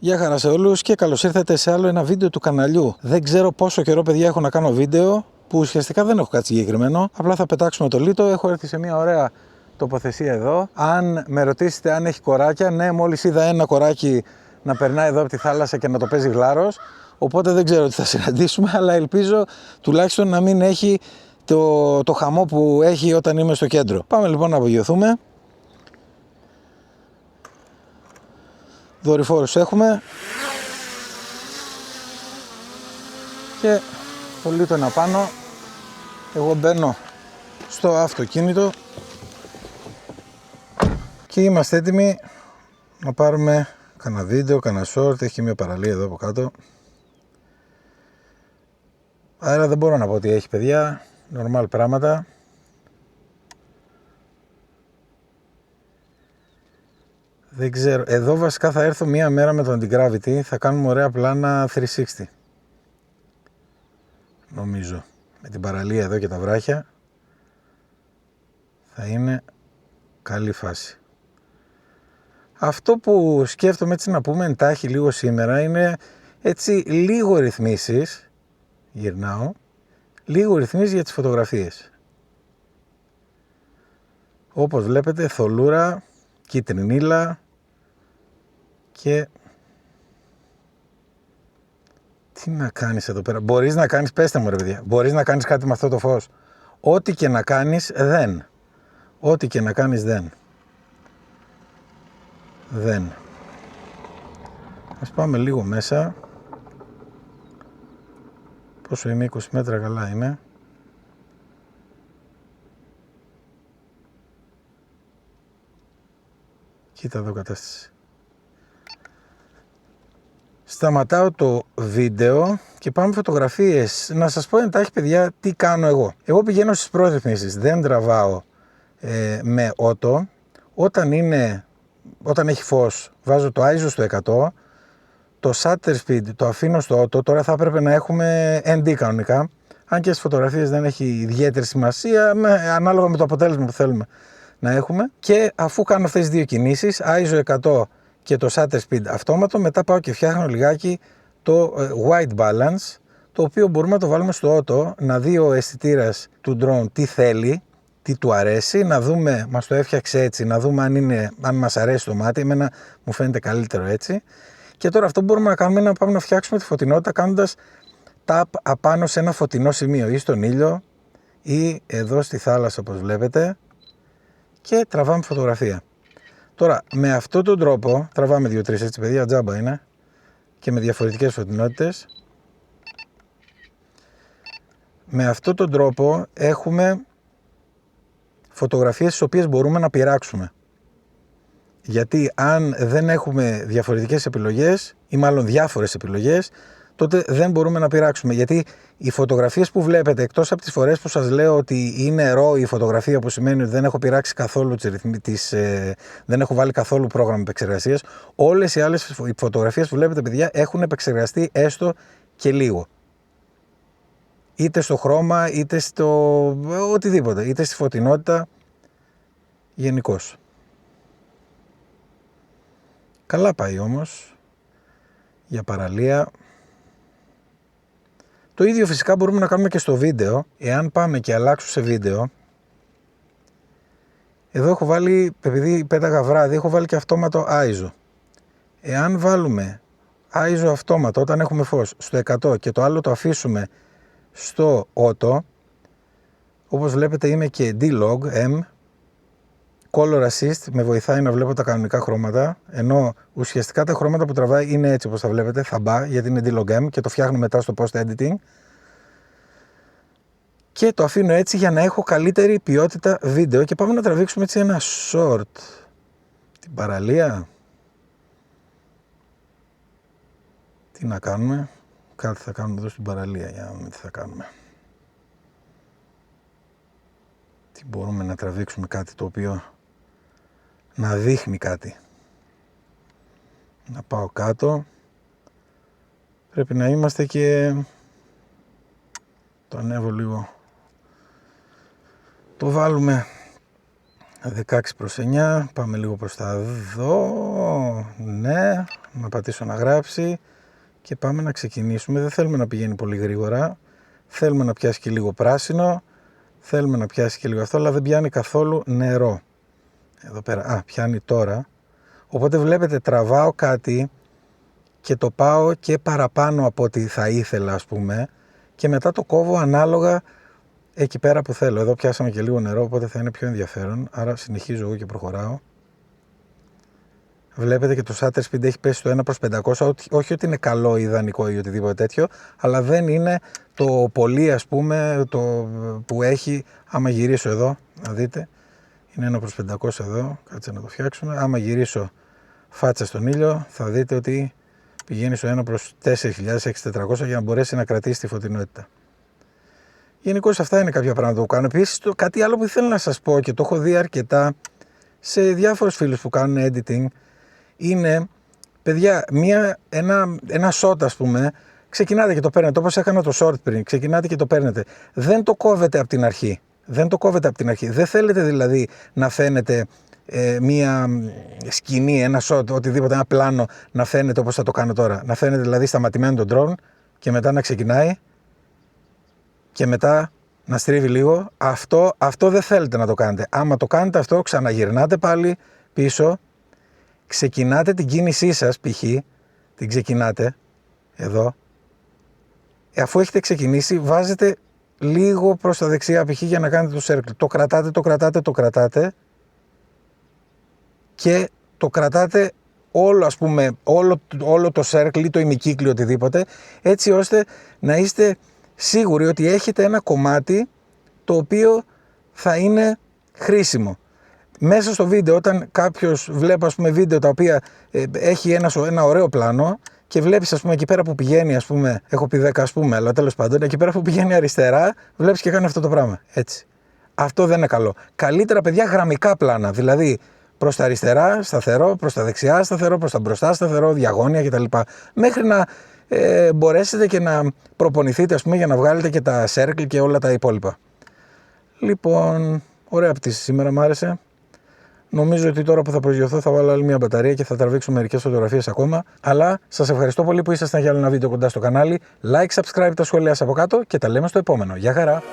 Γεια χαρά σε όλους και καλώς ήρθατε σε άλλο ένα βίντεο του καναλιού. Δεν ξέρω πόσο καιρό, παιδιά, έχω να κάνω βίντεο που ουσιαστικά δεν έχω κάτι συγκεκριμένο. Απλά θα πετάξουμε το λίτο. Έχω έρθει σε μια ωραία τοποθεσία εδώ. Αν με ρωτήσετε αν έχει κοράκια, ναι, μόλις είδα ένα κοράκι να περνάει εδώ από τη θάλασσα και να το παίζει γλάρος. Οπότε δεν ξέρω τι θα συναντήσουμε, αλλά ελπίζω τουλάχιστον να μην έχει το χαμό που έχει όταν είμαι στο κέντρο. Πάμε λοιπόν να απογειωθούμε. Δορυφόρους έχουμε και το λίτο είναι απάνω. Εγώ μπαίνω στο αυτοκίνητο και είμαστε έτοιμοι να πάρουμε κανένα βίντεο, κανένα short. Έχει μια παραλία εδώ από κάτω, άρα δεν μπορώ να πω ότι έχει, παιδιά, normal πράγματα. Δεν ξέρω, εδώ βασικά θα έρθω μία μέρα με το Antigravity, θα κάνουμε ωραία πλάνα 360. Νομίζω, με την παραλία εδώ και τα βράχια, θα είναι καλή φάση. Αυτό που σκέφτομαι έτσι να πούμε εντάχει λίγο σήμερα είναι έτσι λίγο ρυθμίσεις, γυρνάω, λίγο ρυθμίσεις για τις φωτογραφίες. Όπως βλέπετε, θολούρα, κίτρινίλα και... Τι να κάνεις εδώ πέρα, μπορείς να κάνεις, πέστε μου ρε παιδιά, μπορείς να κάνεις κάτι με αυτό το φως? Ό,τι και να κάνεις δεν. Ό,τι και να κάνεις δεν. Ας πάμε λίγο μέσα. Πόσο είμαι, 20 μέτρα, καλά είμαι. Κοίτα εδώ κατάσταση. Σταματάω το βίντεο και πάμε φωτογραφίες. Να σας πω εντάχει, παιδιά, τι κάνω εγώ. Εγώ πηγαίνω στις προρυθμίσεις, δεν τραβάω με auto. Όταν έχει φως βάζω το ISO στο 100, το shutter speed το αφήνω στο auto. Τώρα θα έπρεπε να έχουμε ND κανονικά, αν και στις φωτογραφίες δεν έχει ιδιαίτερη σημασία, ανάλογα με το αποτέλεσμα που θέλουμε να έχουμε. Και αφού κάνω αυτές τις δύο κινήσεις, ISO 100 και το shutter speed αυτόματο, μετά πάω και φτιάχνω λιγάκι το white balance, το οποίο μπορούμε να το βάλουμε στο auto, να δει ο αισθητήρας του drone τι θέλει, τι του αρέσει, να δούμε, μας το έφτιαξε έτσι, να δούμε αν μας αρέσει το μάτι. Εμένα μου φαίνεται καλύτερο έτσι. Και τώρα αυτό που μπορούμε να κάνουμε είναι να πάμε να φτιάξουμε τη φωτεινότητα κάνοντας tap απάνω σε ένα φωτεινό σημείο, ή στον ήλιο ή εδώ στη θάλασσα όπως βλέπετε, και τραβάμε φωτογραφία. Τώρα με αυτόν τον τρόπο, τραβάμε 2-3 έτσι παιδιά, τζάμπα είναι, και με διαφορετικές φωτεινότητες. Με αυτόν τον τρόπο έχουμε φωτογραφίες τις οποίες μπορούμε να πειράξουμε. Γιατί αν δεν έχουμε διαφορετικές επιλογές, ή μάλλον διάφορες επιλογές, τότε δεν μπορούμε να πειράξουμε. Γιατί οι φωτογραφίες που βλέπετε, εκτός από τις φορές που σας λέω ότι είναι raw η φωτογραφία, που σημαίνει ότι δεν έχω πειράξει καθόλου δεν έχω βάλει καθόλου πρόγραμμα επεξεργασίας, όλες οι άλλες φωτογραφίες που βλέπετε, παιδιά, έχουν επεξεργαστεί έστω και λίγο. Είτε στο χρώμα, είτε στο οτιδήποτε, είτε στη φωτεινότητα, γενικώς. Καλά πάει όμως για παραλία. Το ίδιο φυσικά μπορούμε να κάνουμε και στο βίντεο. Εάν πάμε και αλλάξω σε βίντεο, εδώ έχω βάλει, επειδή πέταγα βράδυ, έχω βάλει και αυτόματο ISO. Εάν βάλουμε ISO αυτόματο όταν έχουμε φως στο 100 και το άλλο το αφήσουμε στο auto, όπως βλέπετε είμαι και D-Log M, Color Assist, με βοηθάει να βλέπω τα κανονικά χρώματα, ενώ ουσιαστικά τα χρώματα που τραβάει είναι έτσι όπως τα βλέπετε, θαμπά, γιατί είναι D-Log M και το φτιάχνω μετά στο post editing. Και το αφήνω έτσι για να έχω καλύτερη ποιότητα βίντεο και πάμε να τραβήξουμε έτσι ένα short. Την παραλία. Τι να κάνουμε, κάτι θα κάνουμε εδώ στην παραλία, για να δούμε τι θα κάνουμε. Τι μπορούμε να τραβήξουμε, κάτι το οποίο να δείχνει κάτι. Να πάω κάτω. Πρέπει να είμαστε και... Το ανέβω λίγο. Το βάλουμε 16/9, πάμε λίγο προς τα εδώ, ναι, να πατήσω να γράψει και πάμε να ξεκινήσουμε. Δεν θέλουμε να πηγαίνει πολύ γρήγορα, θέλουμε να πιάσει και λίγο πράσινο, θέλουμε να πιάσει και λίγο αυτό, αλλά δεν πιάνει καθόλου νερό. Εδώ πέρα, πιάνει τώρα, οπότε βλέπετε τραβάω κάτι και το πάω και παραπάνω από ό,τι θα ήθελα, ας πούμε, και μετά το κόβω ανάλογα εκεί πέρα που θέλω. Εδώ πιάσαμε και λίγο νερό, οπότε θα είναι πιο ενδιαφέρον, άρα συνεχίζω εγώ και προχωράω. Βλέπετε και το shutter speed έχει πέσει στο 1/500, όχι ότι είναι καλό ή ιδανικό ή οτιδήποτε τέτοιο, αλλά δεν είναι το πολύ, ας πούμε, το που έχει. Άμα γυρίσω εδώ, να δείτε, είναι 1/500 εδώ, κάτσε να το φτιάξουμε. Άμα γυρίσω φάτσα στον ήλιο, θα δείτε ότι πηγαίνει στο 1/4.000-6.400 για να μπορέσει να κρατήσει τη φωτεινότητα. Γενικώς αυτά είναι κάποια πράγματα που κάνω. Επίσης, κάτι άλλο που ήθελα να σας πω και το έχω δει αρκετά σε διάφορους φίλους που κάνουν editing, είναι, παιδιά, ένα shot, ας πούμε, ξεκινάτε και το παίρνετε, όπως έκανα το short πριν, ξεκινάτε και το παίρνετε. Δεν το κόβετε από την αρχή. Δεν θέλετε δηλαδή να φαίνεται μία σκηνή, ένα shot, οτιδήποτε, ένα πλάνο να φαίνεται όπως θα το κάνω τώρα. Να φαίνεται δηλαδή σταματημένο το drone και μετά να ξεκινάει και μετά να στρίβει λίγο. Αυτό δεν θέλετε να το κάνετε. Άμα το κάνετε αυτό, ξαναγυρνάτε πάλι πίσω, ξεκινάτε την κίνησή σας, π.χ. την ξεκινάτε εδώ. Αφού έχετε ξεκινήσει, βάζετε λίγο προς τα δεξιά, π.χ. για να κάνετε το circle. Το κρατάτε και το κρατάτε όλο, ας πούμε, όλο το circle ή το ημικύκλιο, οτιδήποτε, έτσι ώστε να είστε σίγουροι ότι έχετε ένα κομμάτι το οποίο θα είναι χρήσιμο. Μέσα στο βίντεο, όταν κάποιος βλέπει, ας πούμε, βίντεο τα οποία έχει ένα ωραίο πλάνο και βλέπεις, ας πούμε, εκεί πέρα που πηγαίνει, ας πούμε, έχω πει 10, ας πούμε, αλλά τέλος πάντων, εκεί πέρα που πηγαίνει αριστερά, βλέπεις και κάνει αυτό το πράγμα. Έτσι. Αυτό δεν είναι καλό. Καλύτερα, παιδιά, γραμμικά πλάνα. Δηλαδή, προς τα αριστερά σταθερό, προς τα δεξιά σταθερό, προς τα μπροστά σταθερό, διαγώνια κτλ. Μέχρι να μπορέσετε και να προπονηθείτε, ας πούμε, για να βγάλετε και τα circle και όλα τα υπόλοιπα. Λοιπόν, ωραία πτήση σήμερα, μου άρεσε. Νομίζω ότι τώρα που θα προσγειωθώ θα βάλω άλλη μια μπαταρία και θα τραβήξω μερικές φωτογραφίες ακόμα. Αλλά σας ευχαριστώ πολύ που ήσασταν για άλλο ένα βίντεο κοντά στο κανάλι. Like, subscribe, τα σχόλια σας από κάτω και τα λέμε στο επόμενο. Γεια χαρά!